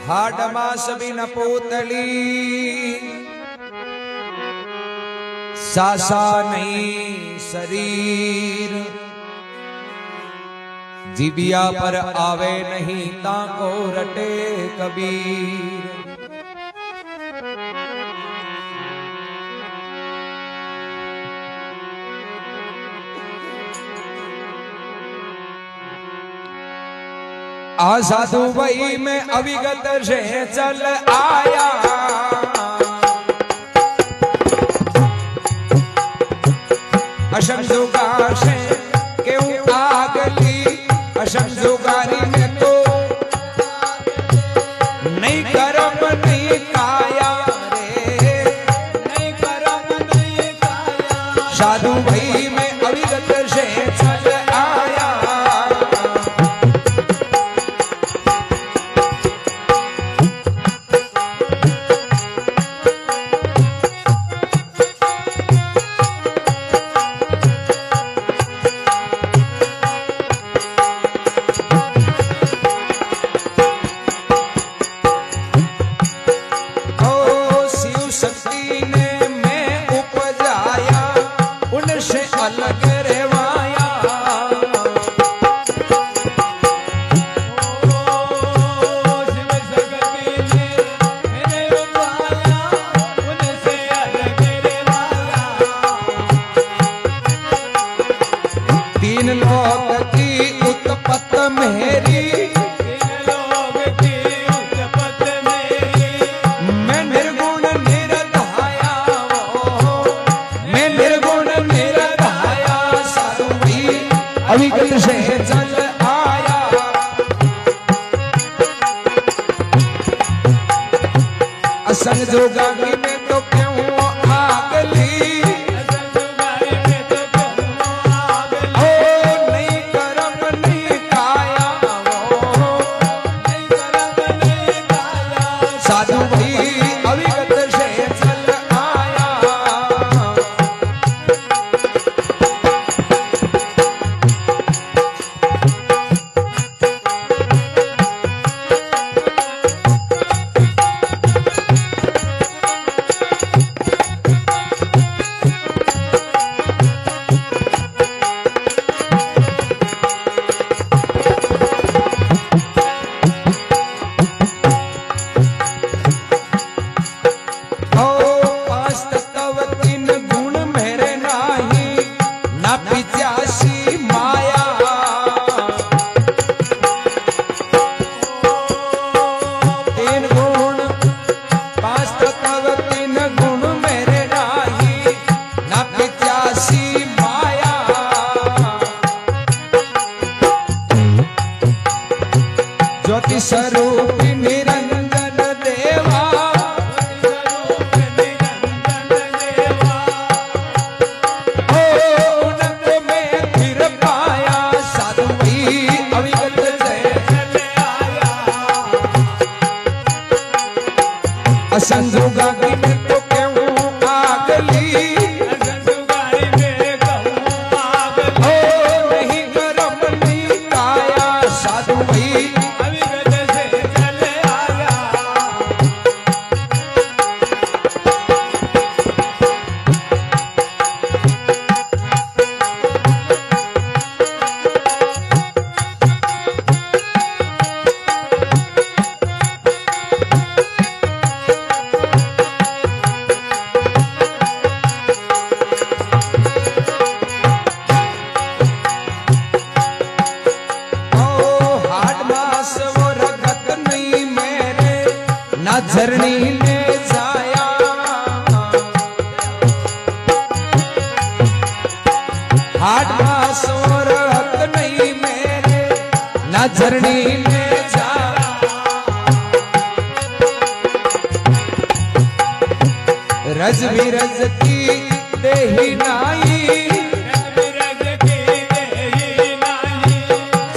हाडमा सभी न पोतली सासा नहीं शरीर जीबिया पर आवे नहीं ताको रटे कबीर। आ साधु वही में अविगत से चल आया असमझुगा से क्यों आगली असमझुगारी में तो नहीं कर्म नहीं काया रे नहीं कर्म नहीं काया। साधु वही में अविगत से चल आया अविगत से चल आया असमझुगारी में तो क्यों आगली ओ नहीं कर्म नहीं काया वो नहीं कर्म नहीं काया। साधु भाई अविगत से चल आया ज्योति स्वरूप निरंजन देवा ओ उनको में फिर पाया साधु भाई अविगत से चल आया असमझुगारी में तो क्यों आगली झरनी ले जाया हाट सोर हक नहीं मेरे ना झरनी ले जाया। रज भी रज की देही नाई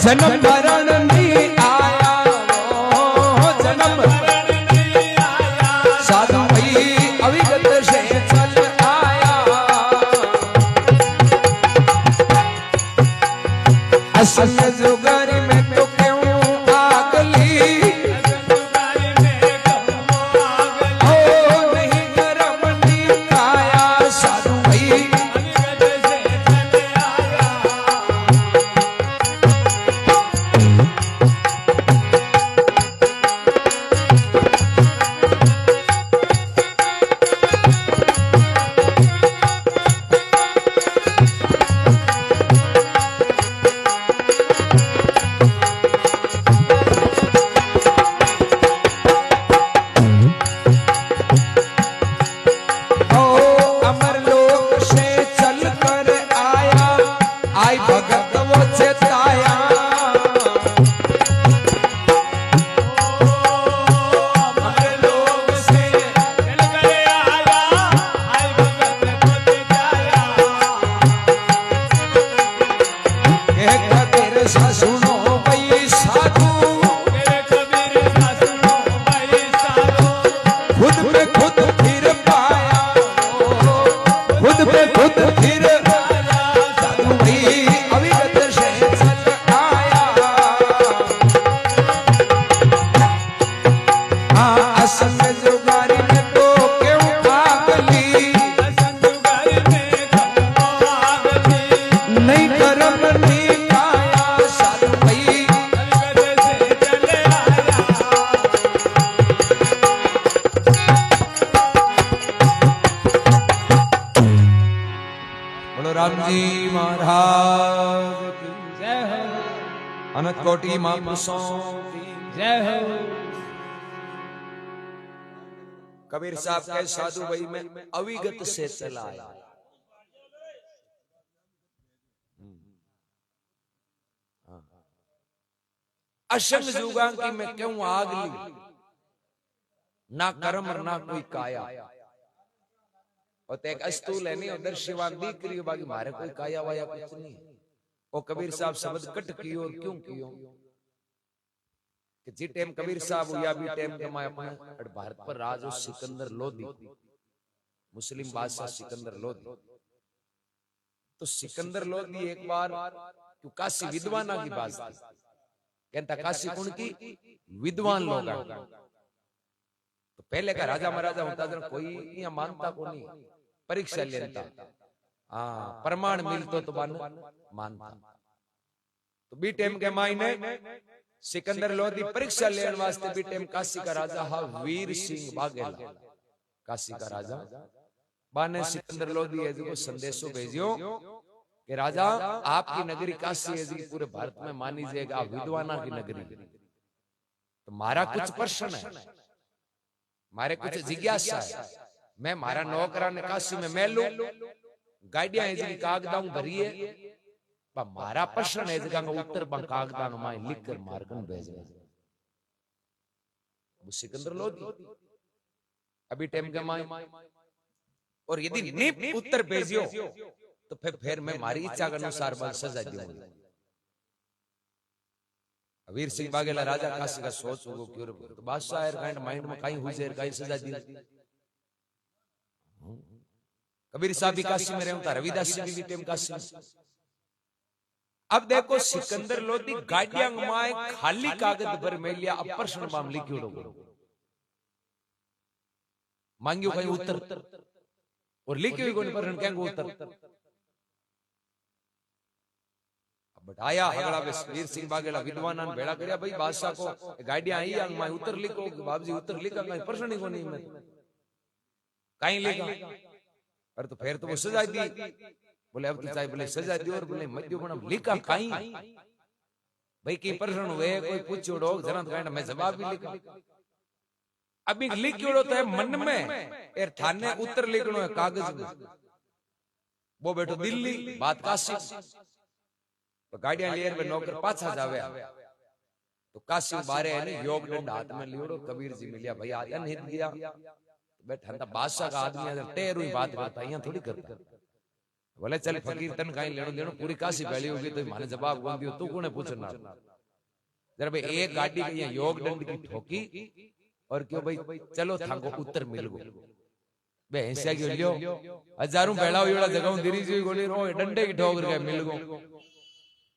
जन्म मरण नहीं आया वो जन्म साधु भाई अविगत से चल आया असमझुगारी में तो क्यों आगली कोटि महापुरुषों की जय हो। कबीर साहब के साधु वही में अविगत से चलाया। असंग जुगां की मैं क्यों आग ली, ना कर्म ना कोई काया। और एक अस्तूल है नहीं उधर शिवान दिख रही हो, बाकी मारे कोई काया वाया कुछ नहीं। वो कबीर साहब शब्द कट कियो और क्यों कियो कि जी टाइम कबीर साहब हुआ भी टाइम कमाए अपने भारत पर राज उस सिकंदर लोधी, मुस्लिम बादशाह सिकंदर लोधी। तो सिकंदर लोधी एक बार क्यों काशी विद्वाना की बात थी, कहता काशी कौन की विद्वान लोग। तो पहले का राजा महाराजा होता था कोई यहाँ मानता को नहीं, परीक्षा लेता, हाँ प्रमाण मिलतो तो मानता। तो बी टाइम के मायने सिकंदर लोधी परीक्षा लेने वास्ते बी टाइम काशी का राजा हा वीर सिंह बाघेला, काशी का राजा बाने सिकंदर लोधी है जो संदेशो भेजियो कि राजा आपकी नगरी काशी है जी पूरे भारत में मानी जाएगा विद्वाना की नगरी। तो मारा कुछ प्रश्न है, मारे कुछ जिज्ञासा है, मैं मारा नौकरा ने काशी में मैं लू गाड़ियां है कागदां भरी है, पर मारा प्रश्न है जगह उत्तर कागदां में लिख कर मारकन भेजना। वो सिकंदर लोधी अभी टाइम के माय और यदि नहीं उत्तर भेजियो तो फिर मैं मारी इच्छा के अनुसार बल सजा दूंगा। वीर सिंह बाघेला राजा काशी का सोच होगो क्यों तो बादशाह काइंड माइंड में कहीं हुई जेर कहीं सजा दी। कबीर साहब भी काशी में रहता, रविदास जी भी टाइम काशी में। अब देखो सिकंदर लोधी गाड़ियां माए खाली कागज पर में लिया, अब प्रश्न बाम लिखियो मांगियो कहीं उत्तर और लिखियो कोई प्रश्न कहेंगे उत्तर। बटाया अगला वीर सिंह बाघेला विद्वान भेड़ा करया भाई बादशाह को गाड़ियां आई अंग में उत्तर लिखो, बाबूजी उत्तर लिखा कहीं प्रश्न ही को नहीं मैं कहीं लिखा। अरे तो फिर तो वो सजा दी, बोले अब तो चाहे बोले सजा दी और बोले मत दियो बना लिखा कहीं भाई की प्रश्न हुए कोई पूछो डोग जरा तो कहना मैं जवाब भी लिखा। अभी लिखियो तो है मन में यार थाने उत्तर लिखनो है कागज में, वो बैठो दिल्ली बात काशी। तो गाड़ियां लिए नौकर पाछा जावे तो काशी बारे है नहीं योग दंड हाथ में लियोड़ो कबीर जी मिलिया भाई आज अनहित गया बैठा था बादशाह का आदमी अगर टेर हुई बात करता यहाँ थोड़ी करता। बोले चल फकीर तन कहीं लेनो देनो पूरी काशी फैली होगी तो माने जवाब कौन दियो तू कौन पूछना। जरा भाई एक गाड़ी के यहाँ योग दंड की ठोकी और क्यों भाई चलो थांको उत्तर मिल गो बे हिस्सा क्यों लियो हजारों फैला हुई जगह दिरी जी गोली रो डंडे की ठोकर गए मिल गो।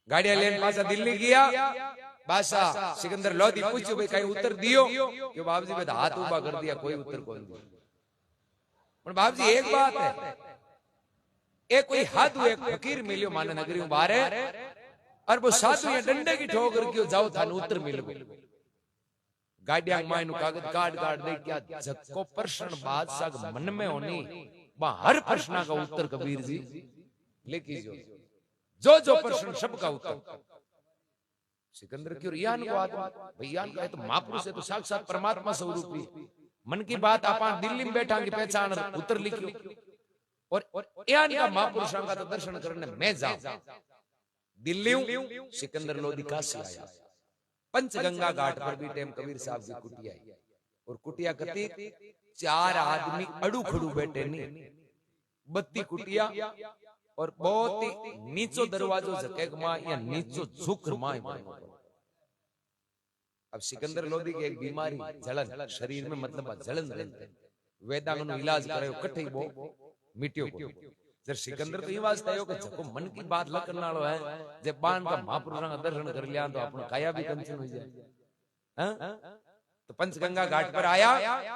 गाड़ियां लेन पासा दिल्ली गया, बादशाह सिकंदर लोधी पूछो भाई कहीं उत्तर दियो क्यों बाबूजी ने हाथ ऊपर कर दिया कोई उत्तर कौन दिया। पर बाबूजी एक बात है एक कोई हाथ एक फकीर मिलियो माने नगरी बाहर और वो साधु ये डंडे की ठोकर क्यों जाओ थाने उत्तर मिल गो। गाड़ियां मायनु कागज काट काट दे क्या जको प्रश्न बादशाह के मन में होनी हर प्रश्न का उत्तर कबीर जी लिखी जो जो प्रश्न सबका उत्तर। सिकंदर क्यों यान को आत्मा भैया का तो महापुरुष है तो साक्षात परमात्मा स्वरूप ही मन की बात आप दिल्ली में बैठा की पहचान उत्तर लिखियो और यान का महापुरुष का तो दर्शन करने मैं जाऊं दिल्ली सिकंदर लोधी काशी आया। पंचगंगा घाट पर भी टाइम कबीर साहब की कुटिया आई और कुटिया कती 4 आदमी अड़ू खड़ू बैठे नहीं 32 कुटिया और बहुत ही नीचो दरवाजो झकेक मां या नीचो झुकर मां। अब सिकंदर लोधी की एक बीमारी जलन शरीर में मतलब जलन रहते वेदांग नो इलाज करायो कठई बो मिट्यो को जब सिकंदर तो ये वास्ते आयो कि जको मन की बात लकन नालो है जे बाण का महापुरुष का दर्शन कर लिया तो अपनो काया भी कंचन हो जाए। हां तो पंचगंगा घाट पर आया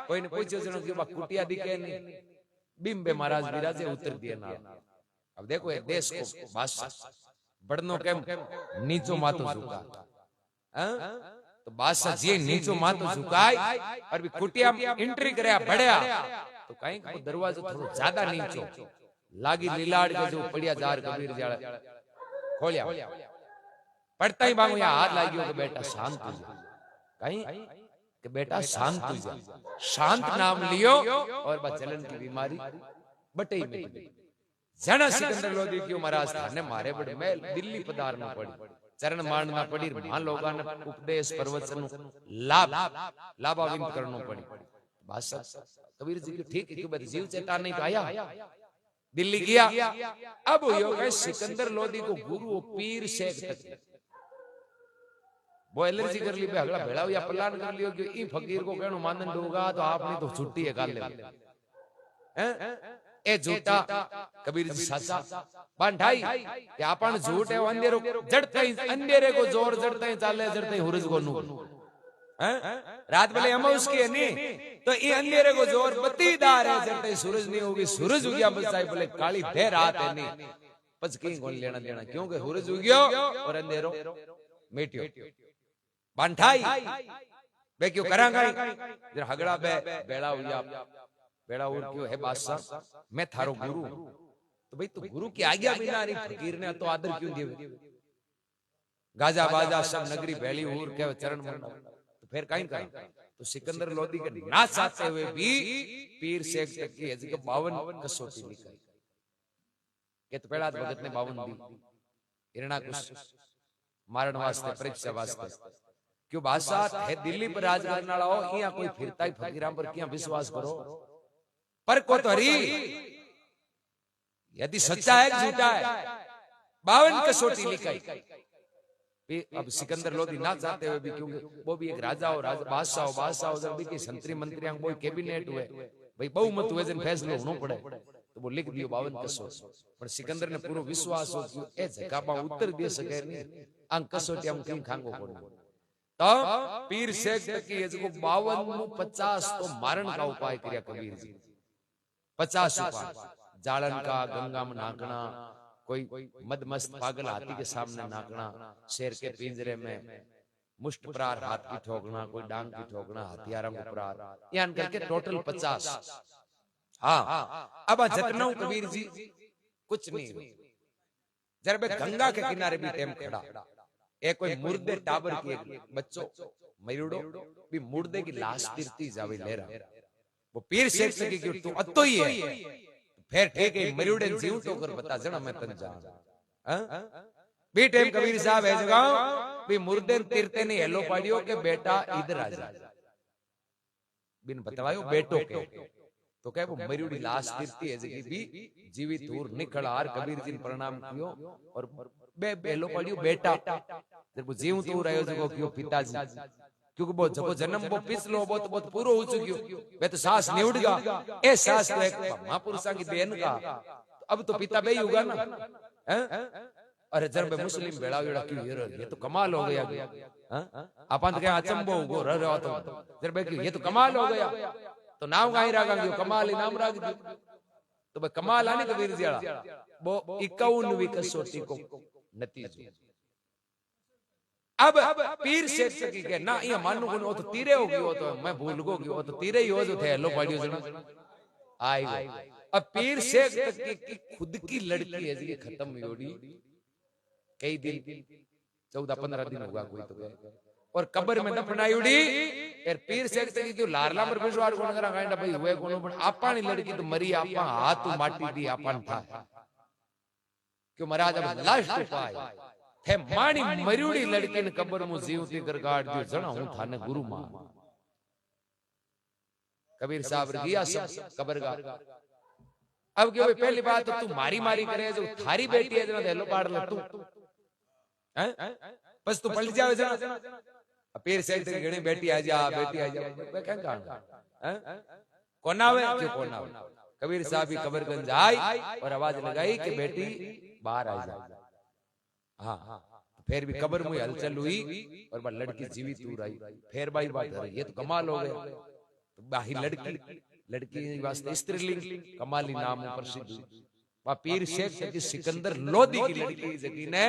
कोई ने पूछो जनो कि बा कुटिया दिखे नहीं बिंबे महाराज विराजे उतर दिए ना। अब देखो ये देश को बादशाह बड़नो के नीचो माथो झुका तो बादशाह जी नीचो माथो झुकाई और भी कुटिया एंट्री करया बढ़या तो कहीं को दरवाजा थोड़ा ज्यादा नीचो लागी लीलाड़ के जो पड़िया जार कबीर जाले खोलिया पढ़ता ही बांगो यहाँ हाथ लागियो कि बेटा शांत हो जा, कहीं कि बेटा शांत हो जा, शांत नाम लियो और बस जलन की बीमारी बटे ही में जना सिकंदर लोधी क्यों महाराज थाने मारे बड़े मैं दिल्ली पधारना पड़ी, चरण मारना पड़ी, मान लोगों ने उपदेश प्रवचन लाभ लाभाविंद करना पड़ी। बादशाह कबीर जी ठीक है क्यों जीव चेता नहीं पाया, दिल्ली गया। अब यो गए सिकंदर लोधी को गुरु पीर शेख तक वो एलर्जी कर ली, अगला भेड़ा या प्लान कर लियो कि ई फकीर को कहनो मानन दोगा तो आपने तो छुट्टी है काल ले ए झूठा कबीर जी साचा बांधाई कि आपन झूठ है अंधेरो जड़ते अंधेरे को जोर जड़ते चाले जड़ते हुरज को नु रात भले हम उसकी है नहीं तो ये अंधेरे को जोर बत्तीदार है जड़ते सूरज नहीं होगी, सूरज उगिया बचाए भले काली दे रात है नहीं पच कहीं कौन लेना देना क्योंकि सूरज उगियो और अंधेरो मिटियो बांधाई बे क्यों करांगा जरा हगड़ा बे बेड़ा हुआ बेड़ा उड़ क्यों है बादशाह मैं थारो गुरु, तो भाई तू गुरु की आज्ञा बिना नहीं फकीर ने तो आदर क्यों दिए, गाजा बाजा सब नगरी बैली उड़ के चरण मंडा तो फिर कहीं करा तो सिकंदर लोधी के ना चाहते हुए भी पीर शेख तक की हजी के 52 कसौटी निकाली के तो पहला भगत ने 52 दी हिरणा कुछ मारण वास्ते परीक्षा वास्ते क्यों बादशाह है दिल्ली पर राज करने वाला हो यहाँ कोई फिरता ही फकीरां पर क्या विश्वास करो पर को तो हरी यदि सच्चा है झूठा है 52 कसौटी लिखाई। अब सिकंदर लोधी ना चाहते हुए भी क्योंकि वो भी एक राजा हो, राजा बादशाह हो जब भी की संतरी मंत्री कोई कैबिनेट हुए भाई बहुमत हुए जन फैसलो होना पड़े तो वो लिख दियो 52 कसौटी, पर सिकंदर ने पूरा विश्वास हो कि ए जगह उत्तर दे सके नहीं अंक कसौटी हम कहीं खांगो कोनी तो पीर शेख की को 52 50 तो मारण का उपाय किया कबीर जी, 50 उपाय जालन का, गंगा में नाकना, कोई मदमस्त पागल हाथी के सामने नाकना, शेर के पिंजरे में मुष्ट प्रार हाथ की ठोकना, कोई डांग की ठोकना, हथियारों को प्रार, यान करके टोटल 50। हाँ अब जतना कबीर जी कुछ नहीं, जरा गंगा के किनारे भी टेम खड़ा एक कोई मुर्दे टाबर की एक बच्चों मयूड़ो भी मुर्दे की लाश तिरती जावे ले रहा, वो पीर शेख से कि तू अतो ही है फिर ठीक है मयूड़े जीव तो कर बता जना मैं तन जा भी टेम कबीर साहब है जगह भी मुर्दे तिरते ने हेलो पाड़ियो के बेटा इधर आ जा बिन बतवायो बेटो के तो कहे वो मयूड़ी लाश तिरती है जगी भी जीवित दूर निकल आर कबीर जी ने प्रणाम कियो और बे बेलो पड़ियो बेटा जब जीव तो रहो जगो क्यों पिताजी क्योंकि वो जब जन्म वो पिछलो बहुत पूरा हो चुकियो वे तो सांस नहीं उड़गा ए सांस तो एक महापुरुषा की देन का अब तो पिता बे ही होगा ना अरे जब मुस्लिम बेड़ा वेड़ा क्यों ये तो कमाल हो गया अपन तो क्या अचंबो हो रहा तो जब ये तो कमाल हो गया तो नाम गाई रागा कमाल नाम राग दी तो भाई कमाल आने कबीर जी वो 51वीं कसौटी को नतीजो अब पीर शेख सकी के ना ये मानू को तो तीरे हो गयो तो मैं भूल गो गयो तो तीरे ही हो जो थे लो पाड़ियो जना आई अब पीर शेख तक की खुद की लड़की है जी खत्म होड़ी कई दिन 14-15 दिन हुआ कोई तो और कब्र में दफनाई उड़ी यार पीर शेख तक क्यों लारला पर विश्वास कोन करा गांडा भाई हुए कोनो पण आपानी लड़की तो मरी आपा हाथ माटी दी आपन था क्यों महाराज अब लास्ट उपाय थे माणी मरियोड़ी लड़की ने कब्र में जीवती कर गाड़ दियो जना हूं थाने गुरु मां कबीर साहब गया सब कब्र का अब क्यों पहली बात तो तू मारी मारी करे जो थारी बेटी है जना हेलो पाड़ ले तू हैं बस तू पलट जावे जना पीर शेख तेरी घणी बेटी आ जा मैं क्या कहां हैं कोनावे क्यों कोनावे कबीर साहब भी कब्रगंज आई और आवाज लगाई कि बेटी बाहर आ जा हाँ फिर भी कब्र में हलचल हुई और वह लड़की जीवित दूर आई फिर भाई बात ये तो कमाल हो गया तो बाही लड़की वास्ते स्त्रीलिंग कमाली नाम प्रसिद्ध वह पीर शेख की सिकंदर लोधी की लड़की जगी ने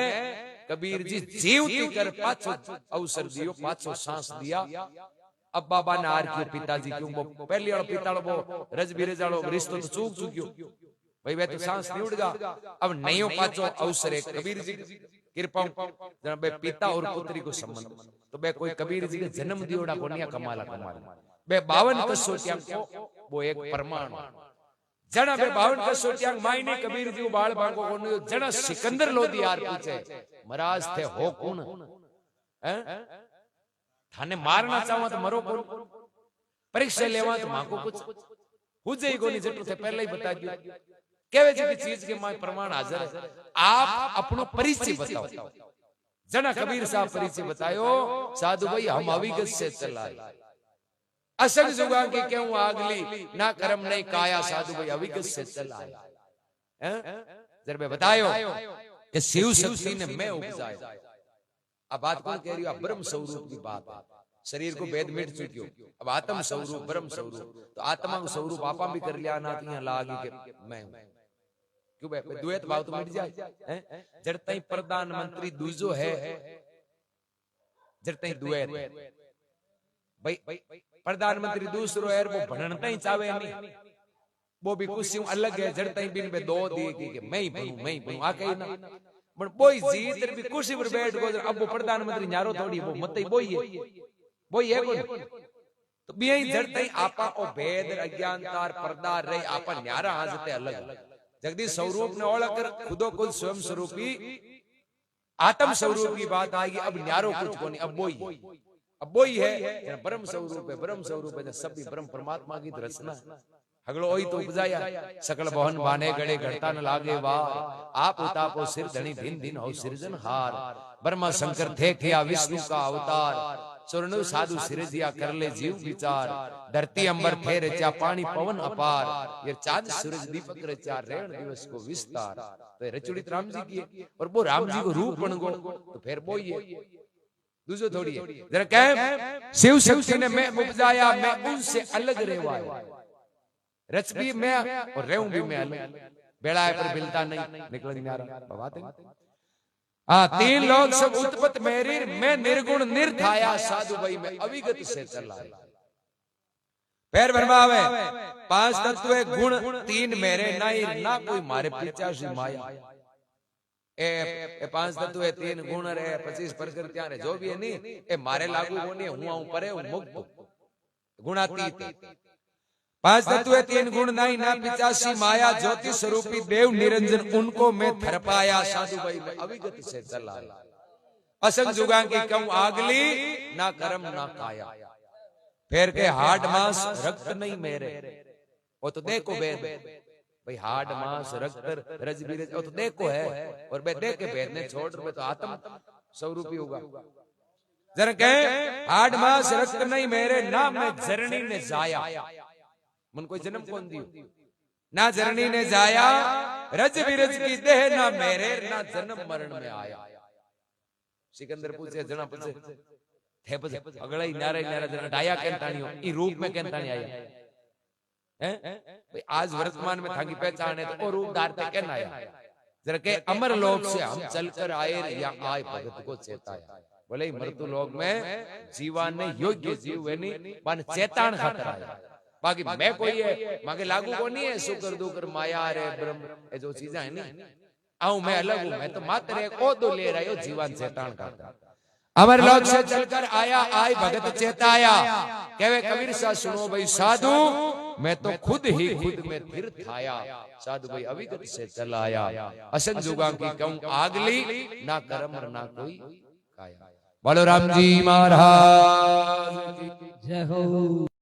कबीर जी जीवती कर पाछो अवसर दियो पाछो सांस दिया अब बाबा ने आर क्यों पिताजी क्यों वो पहली वाला पिता वो रजबीरे जालो रिश्तो तो चूक चुकियो भाई वे तो सांस नहीं उड़गा अब नहीं हो पाछो अवसर है कबीर जी कृपा जना बे पिता और पुत्री को संबंध तो बे कोई कबीर जी के जन्म दियोड़ा को नहीं कमाला बे 52 कसोटियां को वो एक प्रमाण जना बे 52 कसोटियां मायने कबीर जी बाल बांगो को जना सिकंदर लोधी यार पूछे महाराज थे हो कौन हैं थाने मारना चाहो तो मरो कौन परीक्षा लेवा तो मांगो कुछ हुजे को नहीं जटू थे पहले ही बता दियो केवे जी की चीज के माय प्रमाण हाजिर है आप अपनो परिचय बताओ जना कबीर साहब परिचय बतायो साधु भाई हम अविगत से चलाए असंग जुगा की क्यों आगली ना कर्म नहीं काया साधु भाई अविगत से चलाए जरा मैं बतायो कि शिव शक्ति ने मैं उपजाया अब बात कौन कह रही हो ब्रह्म स्वरूप की बात है शरीर को भेद मिट चुकी हो अब आत्म स्वरूप ब्रह्म स्वरूप तो आत्मा को स्वरूप आपा भी कर लिया ना तो लागी के मैं हूं क्यों बे द्वैत भाव तो मिट जाए जड़ तई प्रधानमंत्री दूजो है जड़ तई द्वैत भाई प्रधानमंत्री दूसरो है वो भणनता ही चावे नहीं वो भी कुछ अलग है जड़ तई बिन पे दो दिए कि मैं ही बनूं आ कहीं ना पण बोई जीत भी कुर्सी पर बैठ गो अब वो प्रधानमंत्री न्यारो थोड़ी वो मत ही बोई है कौन तो बिया जड़ तई आपा ओ भेद अज्ञानतार पर्दा रे आपा न्यारा हाजते अलग जगदीश स्वरूप ने ओळख कर खुदो खुद स्वयं स्वरूपी आत्म स्वरूप की बात आएगी अब न्यारो कुछ को नहीं अब वही है ब्रह्म स्वरूप है सब ब्रह्म परमात्मा की रचना हगलो ओई तो उपजाया सकल भवन बाने गड़े घड़ता न लागे वाह आप उतापो सिर धनी दिन दिन हो सृजनहार ब्रह्मा शंकर थे किया विष्णु का अवतार सुरनु साधु सिरजिया कर ले जीव विचार धरती अंबर थे रचा पानी पवन अपार ये चांद सूरज दीपक रचा रेण दिवस को विस्तार तो रचुड़ित राम जी की और वो राम जी को रूप बन गो तो फिर वो ये दूसरो थोड़ी है जरा कह शिव शक्ति ने मैं उपजाया मैं उनसे अलग रहवाया रच भी मैं और रहूं भी मैं अलग बेड़ा है पर बिलता नहीं निकल नहीं आ रहा बात है हाँ तीन लोग सब उत्पत्त मेरी मैं निर्गुण निर्धाया साधु भाई मैं अविगत से चला पैर भरवावे 5 तत्व गुण 3 मेरे नहीं ना कोई मारे 85 माया ए 5 तत्व 3 गुण रे 25 प्रकृतियां रे जो भी है नहीं ए मारे लागू को नहीं हूं परे हूं मुक्त गुणातीत 5 तत्व 3 गुण नहीं ना 85 माया ज्योति स्वरूपी देव निरंजन उनको मैं थर पाया साधु भाई मैं अविगत से चला असंग जुगा की कहूं आगली ना कर्म ना काया फिर के हाड मांस रक्त नहीं मेरे वो तो देखो भेद भाई हाड मांस रक्त रज बीरज वो तो देखो है और बे देख के भेद ने छोड़ मैं तो आत्म स्वरूपी होगा जरा कहे हाड मांस रक्त नहीं मेरे ना मैं जरनी ने जाया मन कोई जन्म कौन दियो ना जरनी ने जाया रज विरज की देह ना मेरे ना जन्म मरण में आया सिकंदर पूछे जना पूछे थे पूछे अगला ही नारे जना डाया केंतानियो ई रूप में केंतानी आया हैं भाई आज वर्तमान में थाकी पहचान है तो ओ रूप धारते केन आया जरा के अमर लोक से हम चलकर आए या आए भगत को चेताया बोले मृत्यु लोक में जीवन ने योग्य जीव है नहीं पण चेतान खातर आया बाकी मैं कोई है मांगे लागू को नहीं है शुक्र दुकर माया रे ब्रह्म ये जो चीजें है नहीं आऊं मैं अलग हूं मैं तो मात्र एक ओदो ले रहा हूं जीवन चेतान का अमर लोक से चलकर आया आय भगत चेताया कहवे कबीर सा सुनो भाई साधु मैं तो खुद ही खुद में फिर थाया साधु भाई अविगत से चलाया असंग जुगा की कहूं आगली ना कर्म ना कोई काया बोलो राम जी महाराज जय हो।